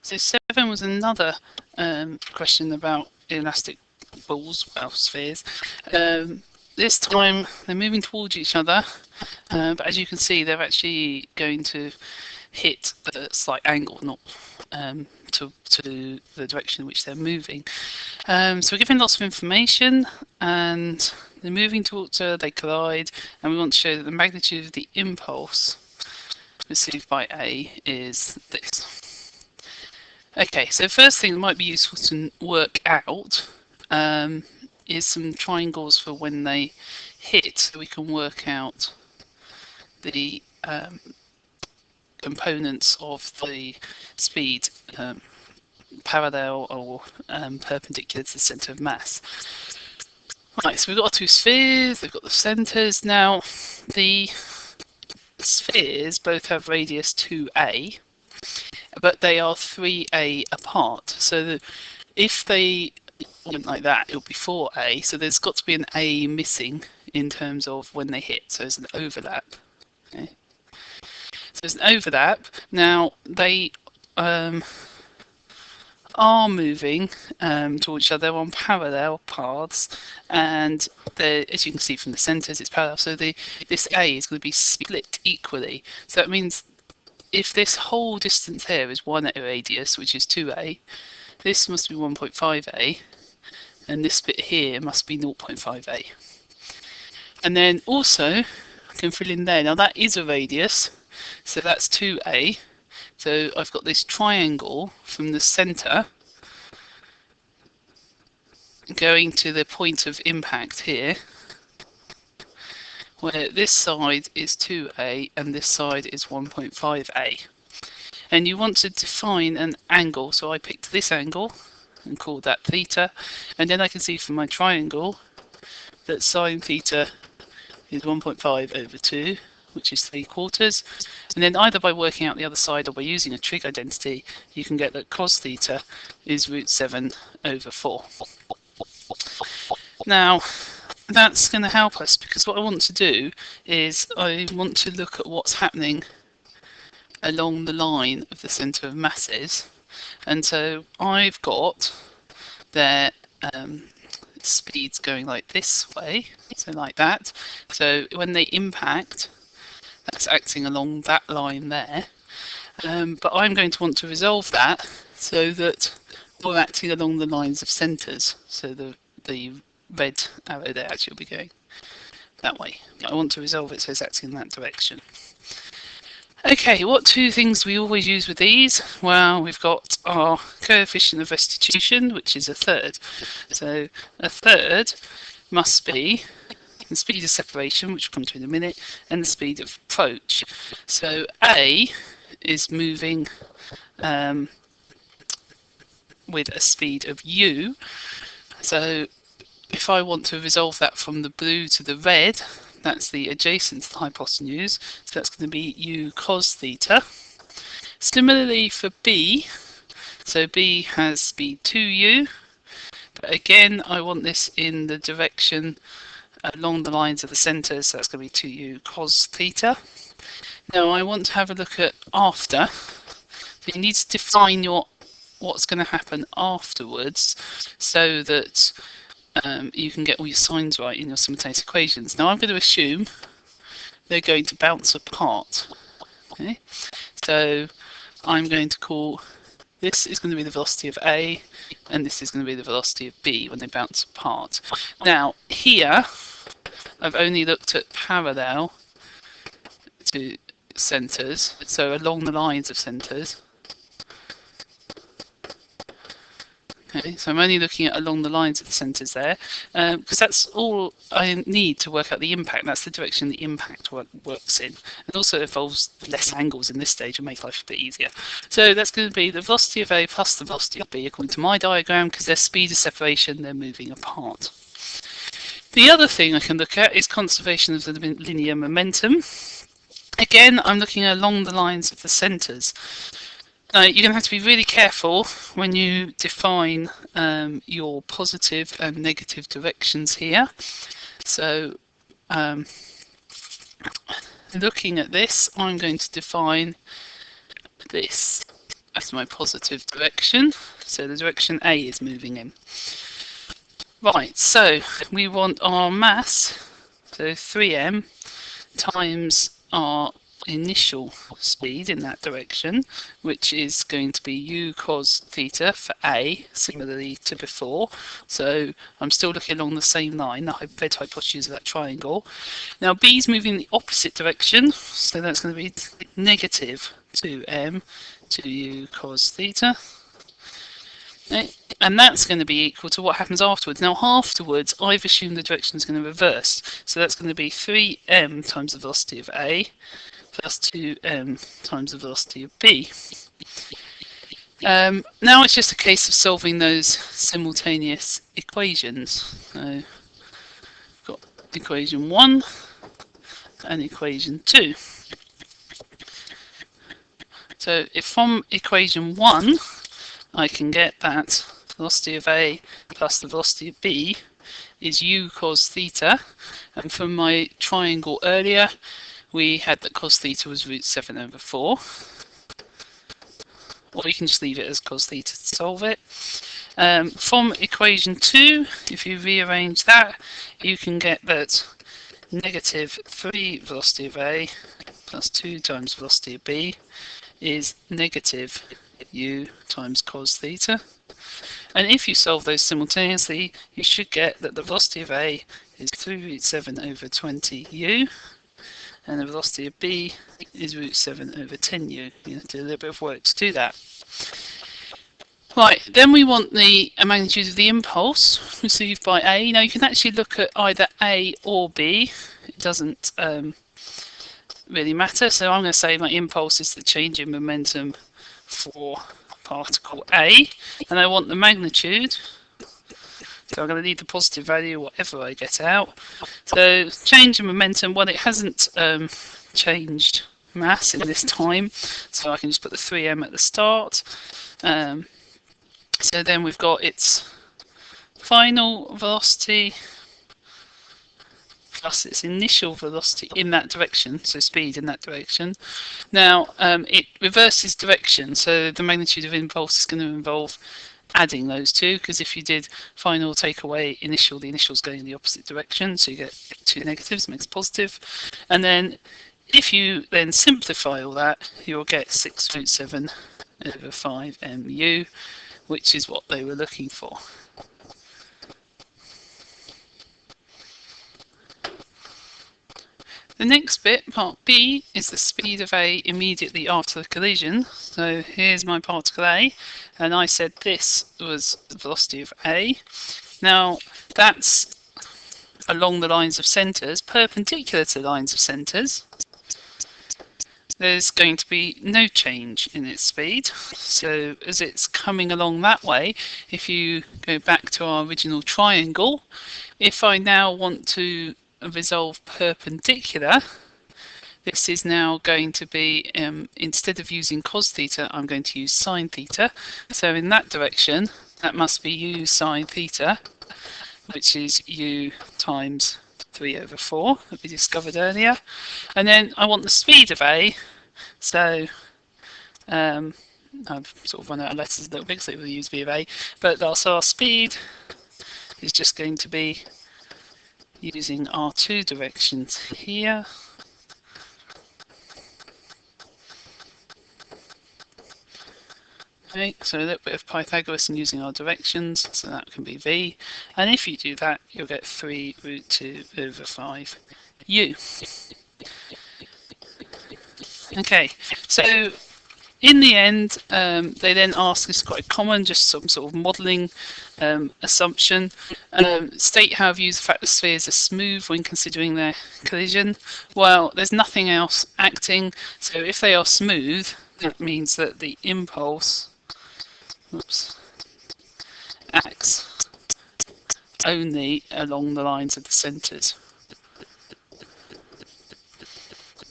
So 7 was another question about elastic balls, well, spheres. This time they're moving towards each other, but as you can see, they're actually going to hit at a slight angle, not to the direction in which they're moving. So we're given lots of information, and they're moving towards her, they collide, and we want to show that the magnitude of the impulse received by A is this. Okay, so first thing that might be useful to work out is some triangles for when they hit, so we can work out the components of the speed parallel or perpendicular to the centre of mass. Right, so we've got our two spheres, they've got the centres. Now, the spheres both have radius 2a, but they are 3a apart. So if they went like that, it would be 4a. So there's got to be an a missing in terms of when they hit. So there's an overlap. Okay. So there's an overlap. Now they are moving towards each other on parallel paths, and as you can see from the centres, it's parallel. So this A is going to be split equally. So that means if this whole distance here is 1 radius, which is 2a, this must be 1.5a, and this bit here must be 0.5a. And then also, I can fill in there. Now that is a radius, so that's 2a. So I've got this triangle from the centre going to the point of impact here, where this side is 2a and this side is 1.5a. And you want to define an angle, so I picked this angle and called that theta, and then I can see from my triangle that sine theta is 1.5 over 2, which is 3/4, and then either by working out the other side or by using a trig identity, you can get that cos theta is √7 over 4. Now, that's going to help us, because what I want to do is I want to look at what's happening along the line of the centre of masses, and so I've got their speeds going like this way, so like that. So when they impact, that's acting along that line there, but I'm going to want to resolve that so that we're acting along the lines of centres. So the red arrow there actually will be going that way. I want to resolve it so it's acting in that direction. Okay, what two things we always use with these? Well, we've got our coefficient of restitution, which is a third. So a third must be the speed of separation, which we'll come to in a minute, and the speed of approach. So A is moving with a speed of u. So if I want to resolve that from the blue to the red, that's the adjacent to the hypotenuse, so that's going to be u cos theta. Similarly for B, so B has speed 2u, but again I want this in the direction along the lines of the centre, so that's going to be 2u cos theta. Now I want to have a look at after, so you need to define what's going to happen afterwards so that you can get all your signs right in your simultaneous equations. Now I'm going to assume they're going to bounce apart. Okay? So I'm going to call this is going to be the velocity of A, and this is going to be the velocity of B when they bounce apart. Now here I've only looked at parallel to centres, so along the lines of centres. Okay, so I'm only looking at along the lines of the centres there, because that's all I need to work out the impact. That's the direction the impact works in. It also involves less angles in this stage and make life a bit easier. So that's going to be the velocity of A plus the velocity of B according to my diagram, because their speed of separation, they're moving apart. The other thing I can look at is conservation of the linear momentum. Again, I'm looking along the lines of the centres. You're going to have to be really careful when you define your positive and negative directions here. So looking at this, I'm going to define this That's my positive direction. So the direction A is moving in. Right, so we want our mass, so 3m times our initial speed in that direction, which is going to be u cos theta for A, similarly to before. So I'm still looking along the same line, the bed hypotenuse of that triangle. Now B is moving the opposite direction, so that's going to be negative 2m to u cos theta. Okay. And that's going to be equal to what happens afterwards. Now afterwards, I've assumed the direction is going to reverse. So that's going to be 3m times the velocity of A plus 2m times the velocity of B. Now it's just a case of solving those simultaneous equations. So we've got equation 1 and equation 2. So if from equation 1 I can get that velocity of A plus the velocity of B is u cos theta, and from my triangle earlier we had that cos theta was root 7 over 4, or you can just leave it as cos theta to solve it. From equation 2, if you rearrange that, you can get that negative 3 velocity of A plus 2 times velocity of B is negative u times cos theta. And if you solve those simultaneously, you should get that the velocity of A is 3 root 7 over 20 u, and the velocity of B is root 7 over 10 u. You have to do a little bit of work to do that. Right, then we want the magnitude of the impulse received by A. Now you can actually look at either A or B. It doesn't really matter. So I'm going to say my impulse is the change in momentum for particle A, and I want the magnitude. So I'm going to need the positive value, whatever I get out. So change in momentum, well, it hasn't changed mass in this time, so I can just put the 3m at the start. So then we've got its final velocity plus its initial velocity in that direction, so speed in that direction. Now it reverses direction, so the magnitude of impulse is going to involve adding those two, because if you did final take away initial, the initial's going in the opposite direction, so you get two negatives, makes positive. And then if you then simplify all that, you'll get 6 root 7 over 5 mu, which is what they were looking for. The next bit, part B, is the speed of A immediately after the collision. So here's my particle A, and I said this was the velocity of A. Now that's along the lines of centres, perpendicular to the lines of centres. There's going to be no change in its speed. So as it's coming along that way, if you go back to our original triangle, if I now want to resolve perpendicular, this is now going to be, instead of using cos theta, I'm going to use sine theta. So in that direction, that must be u sine theta, which is u times 3 over 4 that we discovered earlier. And then I want the speed of A, so I've sort of run out of letters a little bit, so we'll use v of A, but also our speed is just going to be using our two directions here. Okay, so a little bit of Pythagoras and using our directions, so that can be v. And if you do that, you'll get 3 root 2 over 5 u. Okay, so in the end, they then ask, this is quite common, just some sort of modelling assumption. State how you use the fact that spheres are smooth when considering their collision. Well, there's nothing else acting, so if they are smooth, that means that the impulse acts only along the lines of the centres.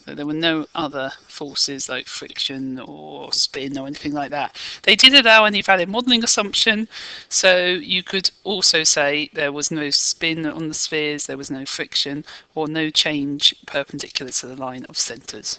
So there were no other forces like friction or spin or anything like that. They did allow any valid modelling assumption, so you could also say there was no spin on the spheres, there was no friction, or no change perpendicular to the line of centres.